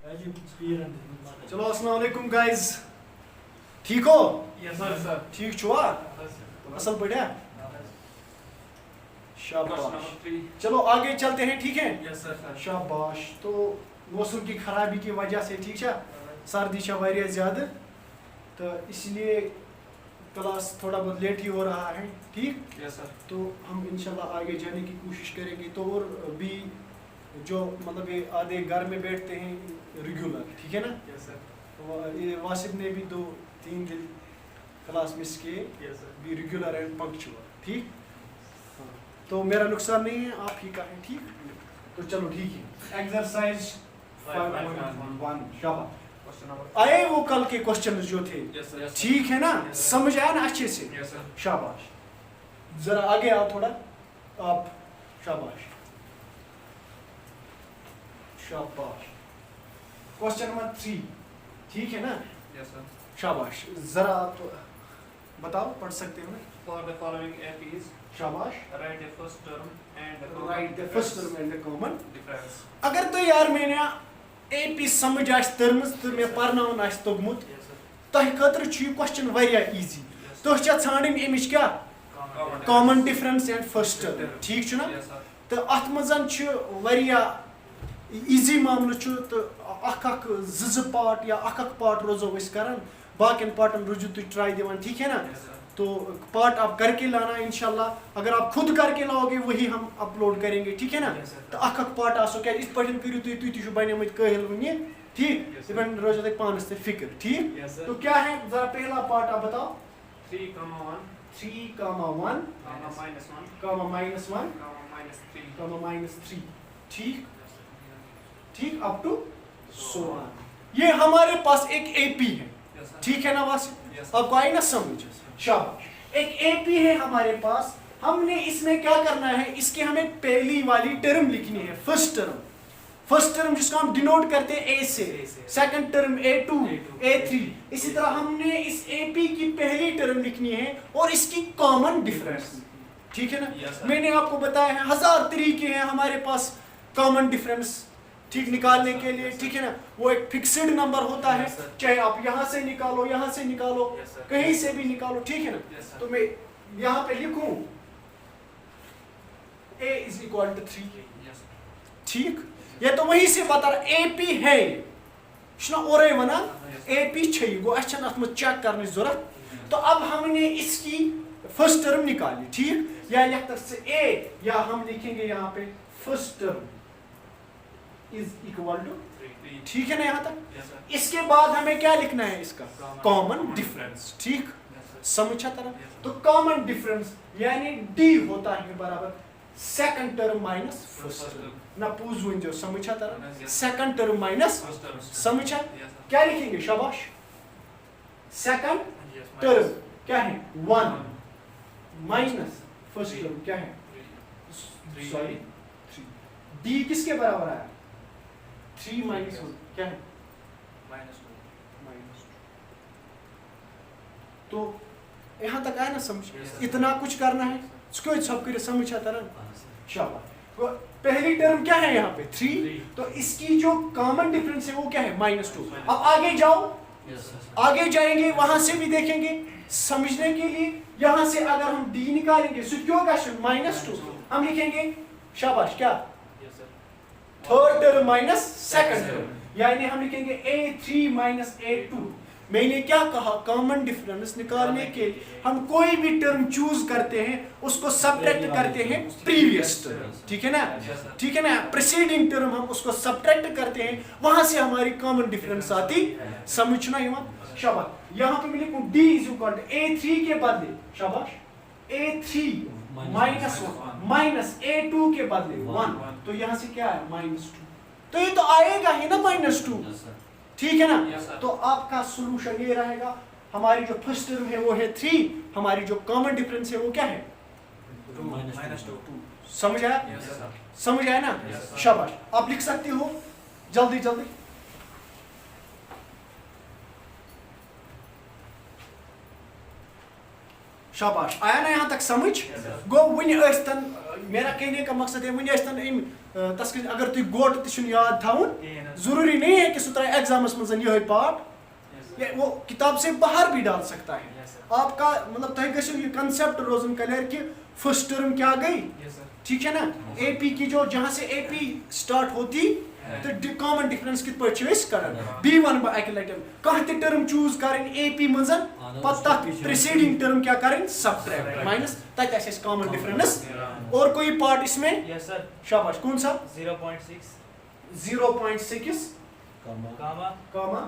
चलो अस्सलाम वालेकुम गाइस, ठीक हो? Yes sir. ठीक छुआ? असल बढ़िया? शाबाश। चलो आगे चलते हैं, ठीक है? Yes sir. शाबाश। तो मौसम की खराबी की वजह से ठीक है, सर्दी है वारिया ज़्यादा, तो इसलिए क्लास थोड़ा बहुत लेट ही हो रहा है, ठीक? Yes sir. तो हम इंशाल्लाह आगे जाने की कोशिश करेंगे। तो और भी जो मतलब ये आधे घर में बैठते हैं रेगुलर, ठीक है ना? Yes sir. ये वासिफ ने भी 2-3 दिन क्लास मिस किए, Yes sir. भी रेगुलर एंड पंक्चुअल, ठीक? हाँ, तो मेरा नुकसान नहीं है, आप ही का है, ठीक? तो चलो ठीक है। एक्सरसाइज 5.1 शाबाश। Question number. आए वो कल के क्वेश्चन जो थे, Yes sir. Yes sir. ठीक है ना? Yes, sir. समझ आया ना अच्छे से? Yes sir. शाबाश। जरा आगे आओ थोड़ा, आप शाबाश शाबाश। क्वेश्चन नंबर 3, ठीक है ना? Yes sir. शाबाश। जरा आप बताओ, पढ़ सकते हो? For the following APs, शाबाश। write the first term and the common right the first term and the common. difference. अगर तो यार मैंने एपी समझ आस तरमज तो मैं परनाउन आस तोगमुत, Yes sir. तह खतर छु क्वेश्चन वारिया इजी। Yes. तो छ छाड़न एमिच क्या? Common common difference and first term, ठीक छु ना? Yes sir. तो अथ मजन छु वारिया इजी मामला छु, तो अख ज पार्ट या अख पार्ट रोजो अस करन, बाकिन पार्टन रुजु तु ट्राई दिवान, ठीक है ना? Yes sir. तो पार्ट आप करके लाना इंशाल्लाह। अगर आप खुद करके लाओगे वही हम अपलोड करेंगे, ठीक है ना? Yes sir. तो अख पार्ट आसो क्या इस पठन करियो तुई तुई बने कहल वनी, ठीक? Yes, sir. इवन रोज तक पानस से फिक्र, ठीक? Yes sir. तो क्या है जरा पहला पार्ट आप बताओ। 3, 1, 3, 1, minus 1, -1, minus 3. -3, ठीक? ठीक अप टू सो ऑन। ये हमारे पास एक एपी है, Yes sir. ठीक है ना वासिफ? Yes sir. आपको आई ना समझ? शाबाश। एक एपी है हमारे पास, हमने इसमें क्या करना है, इसके हमें पहली वाली टर्म लिखनी है, फर्स्ट टर्म। फर्स्ट टर्म जिसको हम डिनोट करते हैं ए से, सेकंड टर्म A2, A3। इसी तरह हमने इस एपी की पहली टर्म लिखनी है और इसकी कॉमन डिफरेंस, ठीक है ना? Yes, sir. मैंने आपको बताया है 1000 तरीके हैं हमारे पास कॉमन डिफरेंस, ठीक, निकालने के लिए, ठीक है ना? वो एक फिक्स्ड नंबर होता है, Yes, sir. चाहे आप यहाँ से निकालो, यहाँ से निकालो, Yes, sir. कहीं से भी निकालो, ठीक है ना? Yes sir. तो मैं यहाँ पे लिखूं a is equal to 3, Yes sir. ठीक? ये तो वहीं से बता रहा AP है, शना और वना Yes. AP छे गो अच्छा ना में चेक करने जरूरत। तो अब हमने इसकी फर्स्ट टर्म निकाली, ठीक? या लिखते से a, या हम लिखेंगे यहाँ पे first term is equal to, 3. ठीक है ना यहाँ तक? Yes sir. इसके बाद हमें क्या लिखना है इसका? Common. कॉमन डिफरेंस, ठीक? Yes sir. समझा तरह? Yes, sir. तो कॉमन डिफरेंस यानी D होता है बराबर second term minus first First term. term. ना पूछ वन जो समझा तरह? Yes, yes. Second term minus First term. समझा? Yes sir. क्या लिखेंगे शाबाश? सेकंड Yes, टर्म minus क्या है? 1 1. Minus first Three. टर्म क्या है? 3. सॉरी 3। D किसके बराबर आया? 3 माइनस 1 क्या है? Minus 2. माइनस 2। तो यहाँ तक आया ना समझ? Yes, sir. इतना कुछ करना है, इसको सब कर समझा तरह? शाबाश। तो पहली टर्म क्या है यहाँ पे? 3। 3. तो इसकी जो कॉमन डिफरेंस है वो क्या है? -2। अब आगे जाओ, Yes sir. आगे जाएंगे, वहां से भी देखेंगे समझने के लिए। यहाँ से अगर हम D निकालेंगे सिक्योर -2, हम लिखेंगे शाबाश क्या? Yes sir. Third term minus second term, यानी हम लिखेंगे A3 माइनस A2। मैंने क्या कहा? कॉमन डिफरेंस निकालने के लिए हम कोई भी टर्म चूज करते हैं उसको सब्ट्रैक्ट करते हैं प्रीवियस टर्म, ठीक है ना? Yes sir. ठीक है ना? प्रीसीडिंग टर्म हम उसको सब्ट्रैक्ट करते हैं, वहां से हमारी कॉमन डिफरेंस आती, समझना ही वहां। शाबाश। यहाँ पे मैं लिखूं D is equal to A3 के बदले शाबाश A3 -1 माइनस A2 के बदले 1, तो यहाँ से क्या है? -2। तो ये तो आएगा ही ना -2, ठीक है ना? Yes, sir. तो आपका सोल्यूशन ये रहेगा, हमारी जो फर्स्ट टर्म है वो है 3, हमारी जो कॉमन डिफरेंस है वो क्या है? Minus 2. समझ आया? Yes sir. समझ आया ना? Yes, sir. शाबाश। आप लिख सकते हो जल्दी जल्दी। शाबाश आया ना यहाँ तक समझ गो वन यस्तन मेरा कहने का मकसद है वन यस्तन तस्क अगर तुम गोट तुम याद थाउन जरूरी नहीं है कि सु त्रा एग्जामस मज ये पार्ट वो किताब से बाहर भी डाल सकता है आपका मतलब तुम गो ये कंसेप्ट रोजन क्लियर कि फर्स्ट टर्म क्या गई ठीक है ना एपी की जो जहाँ से एपी स्टार्ट होती तो कॉमन डिफरेंस कित पे कर बी वन बह अक लटन कह टर्म चूज कर एपी मज पत्ता प्रीसीडिंग टर्म क्या करें सबट्रैक्ट माइनस तक कॉमन डिफरेंस और कोई पार्ट इसमें यस सर शाबाश कौन सा 0.6 0.6 कामा कामा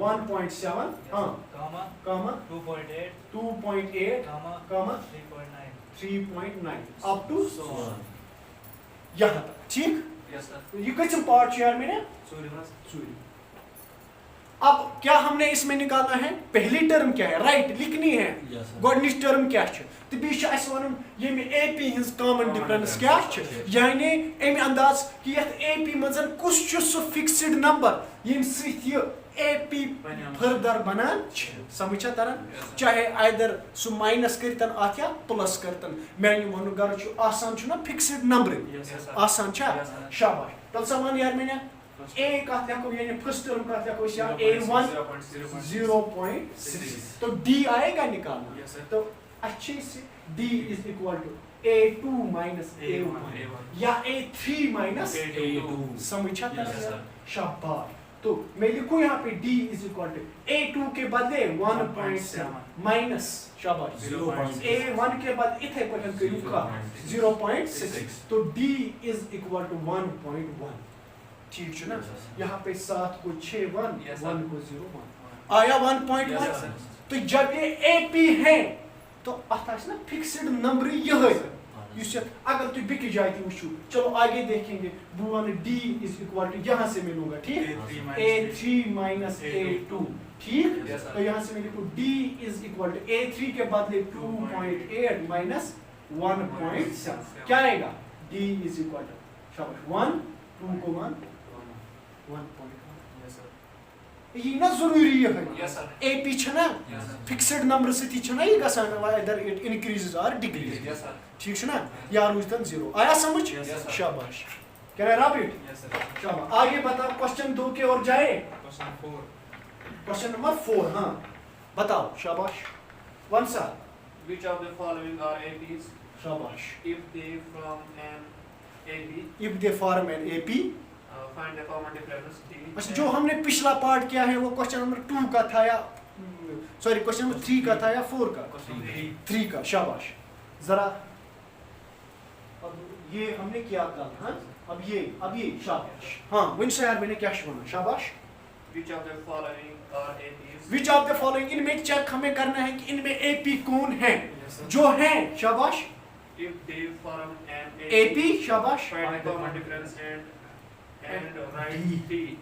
1.7 हाँ कामा कामा 2.8 2.8 कामा कामा 3.9 अप टू यहाँ तक ठीक यस सर ये कचम पार्ट यार मैंने सूर्य अब क्या हमने इसमें निकालना है पहली टर्म क्या है राइट लिखनी है गोडनिच टर्म क्या है तो बीच अस वन ये एपी हिंस कॉमन डिफरेंस क्या है यानी एम अंदाज कि यत एपी मजन कुछ सु फिक्स्ड नंबर यम सहित ये एपी फर्दर बनान समझा तरन चाहे आइदर सु माइनस करतन आत या प्लस करतन मैं वन गर आसान ना फिक्स्ड नंबर आसान शाबाश तल समान यार मैंने ए कत लिखो यानी फर्स्ट टर्म कत लिखो या a1 0.6 तो d आएगा निकालना तो अच्छे से d is equal to a2 minus a1 या a3 माइनस a2 समझा था शाबाश तो मैं लिखूं यहाँ पे d is equal to a2 के बदले 1.7 माइनस शाबाश a1 के बाद इथे पटन करूंगा 0.6 तो d इज इक्वल टू 1.1 ठीक है ना यहाँ पे 7 को 6 1 1 को 0 1 आया 1.1 तो जब ये AP है तो आता है ना फिक्स्ड नंबर यही अगर तुम बिक जाए वो चलो आगे देखेंगे बुआन D इज इक्वल टू यहाँ से मैं लूंगा ठीक A3 माइनस A2 ठीक तो यहाँ से मैं लिखूँ D is equal to A3 के बदले 2.8 माइनस 1.7 क्या आएगा D इज इक्वल टू शाबाश 1 2 को 1 1.1 ये ना जरूरी है एपी छना फिक्स्ड नंबर से छना ये गसान इधर इट इंक्रीजेस और डिक्रीजेस ठीक है ना यार उधर 0 आया समझ शाबाश कैन आई रैप इट शाबाश आगे बताओ क्वेश्चन 2 के और जाए क्वेश्चन नंबर 4 हां बताओ शाबाश वन सा which of the following are APs शाबाश if they form an AP find the common difference D अच्छा जो हमने पिछला पार्ट किया है वो क्वेश्चन नंबर 2 का था या सॉरी क्वेश्चन नंबर 3 का था या 4 का 3 का शाबाश जरा अब ये हमने किया था हाँ अब ये शाबाश हाँ विंस यार मैंने क्या सुना शाबाश which of the following are APs which of the following इनमें चेक हमें करना है कि इनमें एपी कौन है जो है शाबाश if they form an AP शाबाश find the common difference and write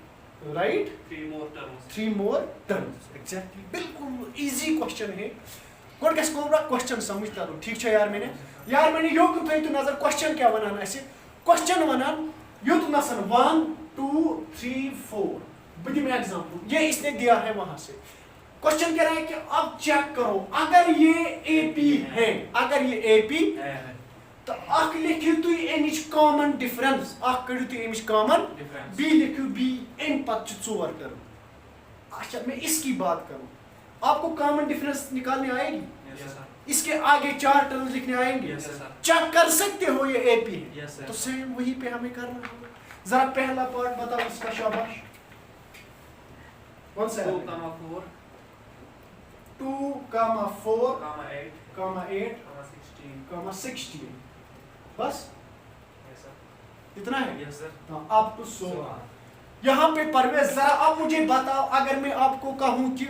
right 3 more terms 3 more terms exactly बिल्कुल इजी क्वेश्चन है कोड कैसे कोबरा क्वेश्चन समझता हूं ठीक है यार मैंने यो को पे तो नजर क्वेश्चन क्या बनाना ऐसे क्वेश्चन बनाना यो तो नसन 1 2 3 4 बड़ी में एग्जांपल ये इसने दिया है वहां से क्वेश्चन कह रहा है कि अब चेक करो अगर ये एपी है अगर ये एपी तो अख लिखियो तु एमिच कॉमन डिफरेंस अख करियो तु एमिच कॉमन बी लिखियो बी एम पत 4 टर्म अच्छा मैं इसकी बात करूं आपको कॉमन डिफरेंस निकालने आएगी yes sir इसके आगे 4 टर्म्स लिखने आएंगे yes sir चेक कर सकते हो ये एपी है yes sir तो सेम वही पे हमें करना होगा जरा पहला पार्ट बताओ इसका शाबाश कौन सा 2 comma 4 2 comma 4 comma 8 comma 8 comma 16 comma 16 बस yes sir इतना है yes sir हाँ अब तो 16 यहाँ पे परवेज जरा अब मुझे बताओ अगर मैं आपको कहूँ कि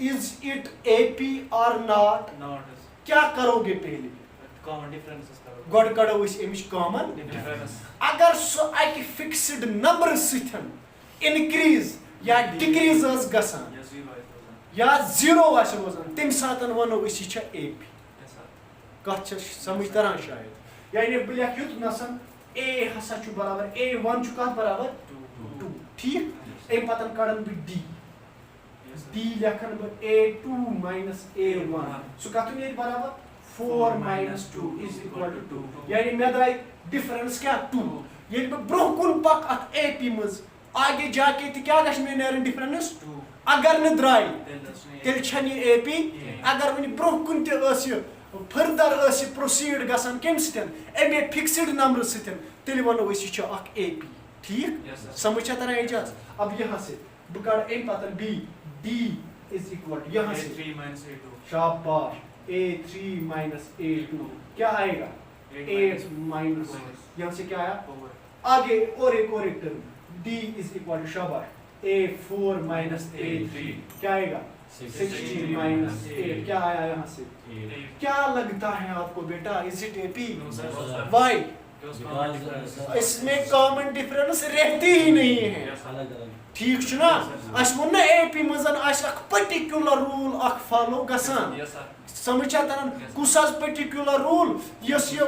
इज इट एपी और नॉट not क्या करोगे पहले common differences करो गॉड करो इस इमेज कॉमन difference अगर सो एक फिक्स्ड नंबर सिथन इंक्रीज या डिक्रीज गसान yes 0 is या 0 आसे रोजन तम सातन वनो इस छ एपी yes sir कत छ समझ तरह शायद यानी ब्लैक युत नसन ए हसा छु बराबर a1 छु कत बराबर 2 ठीक ए पतन कड़न भी d D लिखन ब A2 minus A1 सो कतु ये बराबर 4 minus 2 is equal to 2 यानी मे द्राय डिफरेंस क्या 2 ये ब्रोह कुन पक अत AP मज आगे जाके ति क्या गश मे नेरन डिफरेंस 2 अगर न द्राय तेल छन ये AP अगर वनि ब्रोह कुन ते अस फर्दर अस प्रोसीड गसन केम सितन एमे फिक्स्ड नंबर सितन तेल वनो अस छ अक AP ठीक समझ तरह एजाज अब यहां से बुकाड़ ए पतन B D is equal to यहाँ से A3 minus A2 शाबाश A3 minus A2 क्या आएगा 8 minus यहाँ से क्या आया आगे और एक term D is equal to शाबाश A4 minus A3 क्या आएगा 16 minus 8 क्या आया यहाँ से क्या लगता है आपको बेटा is it AP why इसमें कॉमन डिफरेंस रहती ही नहीं है ठीक छ ना अस वो ना AP मजन अस अख पर्टिकुलर रूल अख फॉलो गसान समझ तरन कुछ पर्टिकुलर रूल यस ये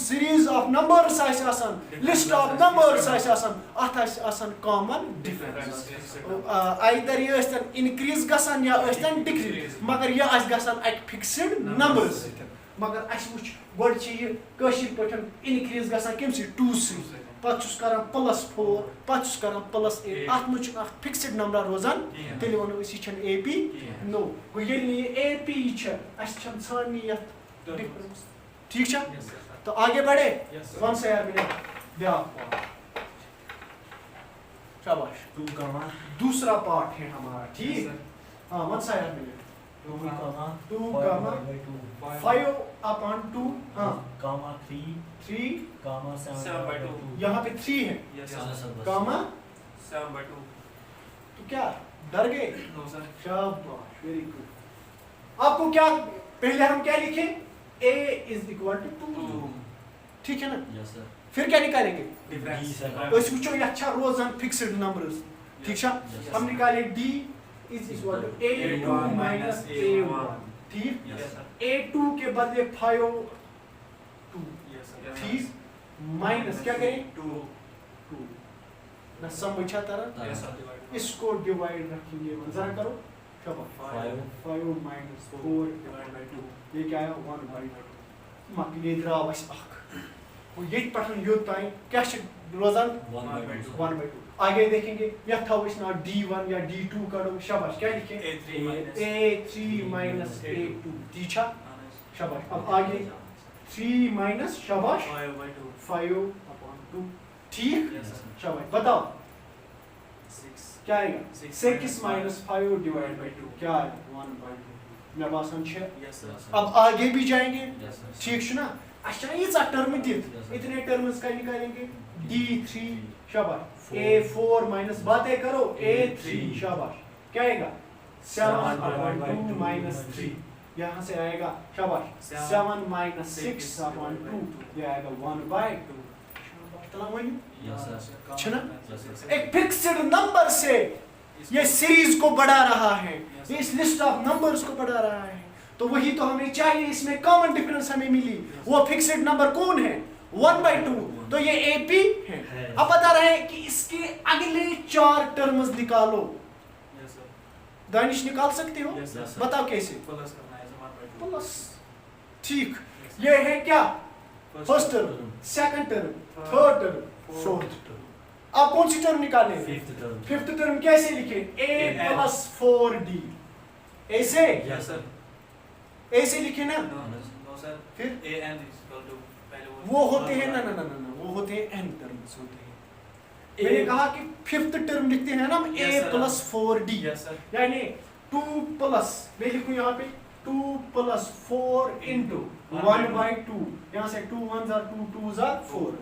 सीरीज ऑफ नंबर्स आसान लिस्ट ऑफ नंबर्स आसान अथ आसान कॉमन डिफरेंस आइदर ये अस्तन इंक्रीज गसान या अस्तन डिक्रीज मगर ये अस गसान एक फिक्स्ड नंबर्स मगर अस वुच गोड छ ये कशिर पठन इंक्रीज गसान केम से 2 से पचुस करा +4 पचुस करा +8 अथ मुच फिक्स्ड नंबर रोजान तेल वनो इसी छन AP नो गो ये AP छ अस छन छानी यत डिफरेंस ठीक छ तो आगे बढ़े कौन सा यार मैंने दिया शाबाश 2 कमा दूसरा पार्ट है हमारा ठीक हां कौन सा यार मैंने 2 कमा 5 upon 2 हां कमा 3 कमा 7/2 यहाँ पे 3 है कॉमा 7/2 तो क्या डर गए नो सर शाबाश वेरी गुड आपको क्या पहले हम क्या लिखे A is equal to 2 ठीक है ना यस सर फिर क्या निकालेंगे डिफरेंस बस पूछो ये अच्छा रोजान फिक्स्ड नंबर्स ठीक है हम निकाले D is equal to A2 minus A1 ठीक A2 के बदले 5 2 ठीक माइनस क्या करें 2 ना समझा तरह इसको डिवाइड रखेंगे जरा करो शाबाश 5 minus 4 divided by 2 ये क्या है 1/2 मकले द्राव अस अख वो ये पठन यो ताई क्या रोजान 1/2 आगे देखेंगे या था इसना D1 या D2 करो शाबाश क्या लिखें A3 minus A2 दीछा शाबाश अब आगे 3 minus शाबाश 5/2 ठीक शाबाश बताओ 6 क्या आएगा 6 minus 5 divided by 2 क्या आएगा 1/2 मैं बात समझे अब आगे भी जाएंगे ठीक है ना अच्छा ये टर्म दित इतने टर्म्स का निकालेंगे D3 शाबाश A4 minus बातें करो A3 शाबाश क्या आएगा 7/2 minus 3 यहाँ से आएगा शाबाश 7 minus 6/2 ये आएगा 1/2 शाबाश एक फिक्स्ड नंबर से ये सीरीज को बढ़ा रहा है ये इस लिस्ट ऑफ नंबर्स को बढ़ा रहा है तो वही तो हमें चाहिए इसमें कॉमन डिफरेंस हमें मिली वो फिक्स्ड नंबर कौन है 1/2 तो ये AP है अब बता रहे हैं कि इसके अगले 4 टर्म्स निकालो दानिश निकाल सकते हो बताओ कैसे प्लस ठीक ये है क्या first term second term third term fourth term अब कौन सी टर्म निकालें फिफ्थ टर्म कैसे लिखें A plus 4D ऐसे ऐसे लिखे ना फिर वो होते हैं ना वो होते हैं n टर्म्स होते हैं मैंने कहा कि फिफ्थ टर्म लिखते हैं ना हम A plus 4D यानी 2 plus मैं लिखूं यहाँ पे 2 plus 4 into 1/2 यहाँ से 2 1s are 2 2s are 4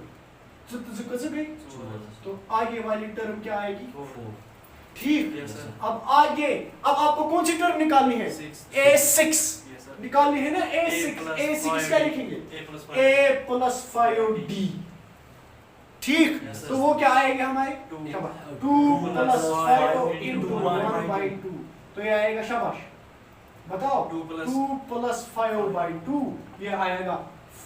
तो आगे वाली टर्म क्या आएगी 4 ठीक अब आगे अब आपको कौन सी टर्म निकालनी है A6 निकालनी है ना A6 क्या लिखेंगे A plus 5D ठीक तो वो क्या आएगा हमारे 2 plus 5 into 1/2 तो ये आएगा शाबाश बताओ 2 plus 5/2 ये आएगा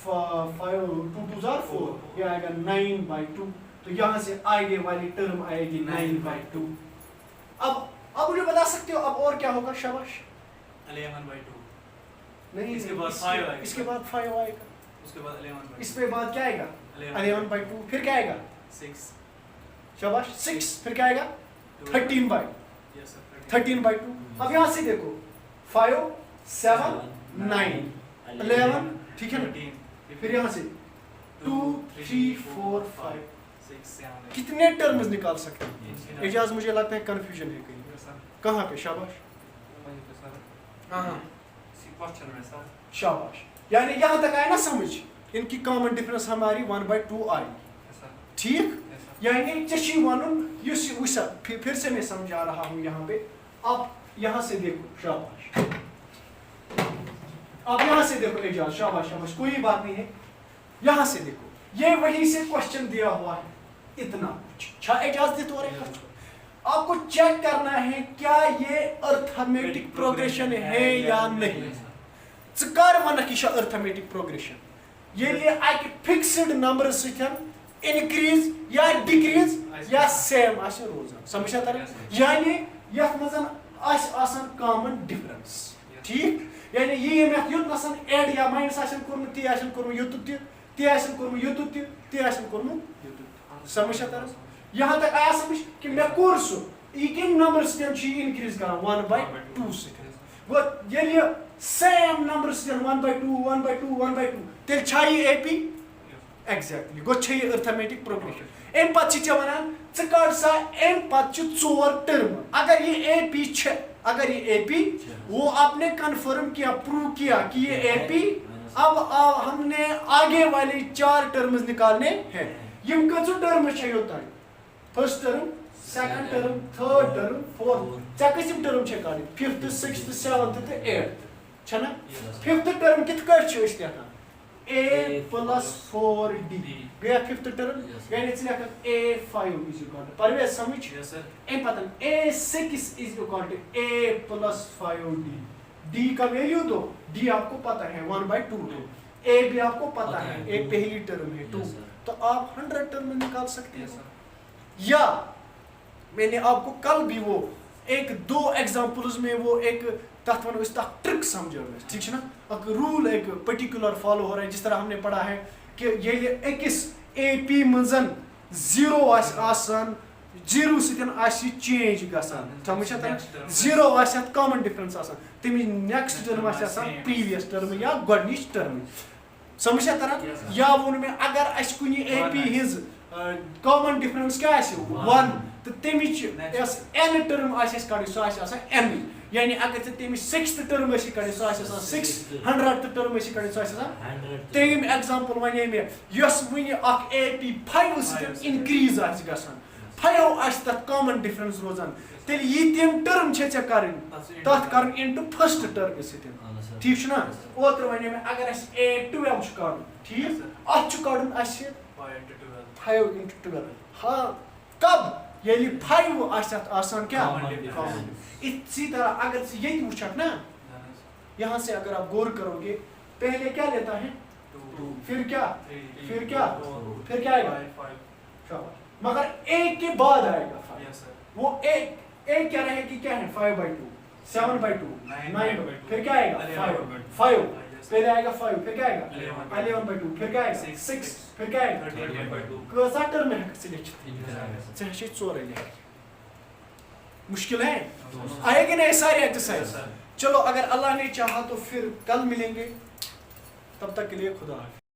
5 2 2s are 4 ये आएगा 9/2 तो यहाँ से आगे वाली टर्म आएगी 9/2 अब आप मुझे बता सकते हो अब और क्या होगा? शाबाश। 11/2 नहीं, इसके बाद 5 आएगा। इसके बाद 5 आएगा, उसके बाद 11/2 इस पे बाद क्या आएगा? 11/2, फिर क्या आएगा? 6 शाबाश 6, फिर क्या आएगा? 13/2। Yes sir 13/2। अब यहाँ से देखो 5 7 9 11, ठीक है ना? 13 फिर यहाँ से 2 3 4 5 6 7 कितने टर्म्स निकाल सकते हैं? एजाज मुझे लगता है कंफ्यूजन है कहीं। कहाँ पे? शाबाश, हाँ हाँ क्वेश्चन में सर शाबाश। यानी यहाँ तक आया ना समझ, इनकी कॉमन डिफरेंस हमारी 1/2 आई, ठीक? यानी चशी वनुन युस उसा, फिर से मैं समझा रहा हूँ यहाँ पे। आप यहाँ से देखो, शाबाश, आप यहाँ से देखो एजाज, शाबाश शाबाश, कोई बात नहीं है। यहाँ से देखो, ये वहीं से क्वेश्चन दिया हुआ है, इतना कुछ एजाज दे तो आपको चेक करना है क्या ये अर्थमेटिक प्रोग्रेशन है या नहीं। कर वन अर्थमेटिक प्रोग्रेशन ये लिए फिक्स्ड नंबर इंक्रीज या डिक्रीज या सेम रोजान, समझा तर? यानी यथ मजन कॉमन डिफरेंस, ठीक? यानी ये युत नसन एड या माइनस कोर्मुत ती कोर्मुत युत ती कोर्मुत युत ती कोर्मुत युत, समझा तर? यहाँ तक आया समझ कि मैं कोर सु ये किन नंबर इंक्रीज कर 1/2 से गो ये सेम नंबर 1/2 1/2 1/2 तेल छाई एपी एग्जैक्टली गो छे अर्थमेटिक प्रोग्रेशन। एम पत छ वनान च कर सा एम पत छ 4 टर्म। अगर ये एपी छ, अगर ये एपी, वो आपने कंफर्म किया, प्रूव किया कि ये एपी, अब हमने आगे वाले 4 टर्म्स निकालने हैं। यम कछु टर्म छ योता, first term, second term, third term, fourth, चा कसिम टर्म छ काढ, फिफ्थ, सिक्स्थ, सेवंथ ते एट्थ छ ना? फिफ्थ टर्म कित कर छ इस लेखा a plus 4d गया फिफ्थ टर्म, यानी इस लेखा a5 is equal to Parvez समझ? यस सर एम पता a6 is equal to a plus 5d। d का वैल्यू दो, d आपको पता है 1/2 दो, a भी आपको पता है, a पहली टर्म है 2, तो आप 100 टर्म निकाल सकते यस हो। सर या मैंने आपको कल भी वो एक 2 एग्जांपल्स में वो एक तथ वन ट्रिक समझो, ठीक है ना? एक रूल एक पर्टिकुलर फॉलो हो रहा है, जिस तरह हमने पढ़ा है कि ये अकिस एपी मंजन 0 आसान 0 सतन आसी चेंज गसान, समझा था? 0 आसी कॉमन डिफरेंस आसान, तमी नेक्स्ट टर्म आसान प्रीवियस टर्म या गोडनिच टर्म, समझा था? या वोन में अगर अस कुनी एपी हिज कॉमन डिफरेंस क्या आसी 1, तो तमिच यस n टर्म आसी काढ सो आसी n, यानी अगर तमिच 6th टर्म आसी काढ सो आसी 6, 100th टर्म आसी काढ सो आसी 100। तेम एग्जांपल वने में यस वनी अक एपी 5 सत इंक्रीज आसी गसान, 5 आसी तत कॉमन डिफरेंस रोजान, तेल ये तेम टर्म छे चे करन तत करन इनटू फर्स्ट टर्म सत, ठीक छ ना? ओत्र वने में अगर अस a12 छ काढन, ठीक? अत छ काढन अस 5 into 12, हाँ कब? यानी 5 आसान क्या? कॉमन। इसी तरह अगर ये पूछा ना, यहाँ से अगर आप गौर करोगे, पहले क्या लेता है 2, फिर क्या, फिर क्या, फिर क्या आएगा 5, मगर एक के बाद आएगा 5, वो एक क्या रहेगी, क्या है 5/2 7/2 9, फिर क्या आएगा 5, पहले आएगा 5, फिर क्या आएगा 11/2, फिर क्या आएगा 6, फिर क्या आएगा 13/2। कैसा टर्म है सिलेक्शन 4 है, मुश्किल है? आएगी ना सारी एक्सरसाइज? चलो अगर अल्लाह ने चाहा तो फिर कल मिलेंगे, तब तक के लिए खुदा हाफिज़।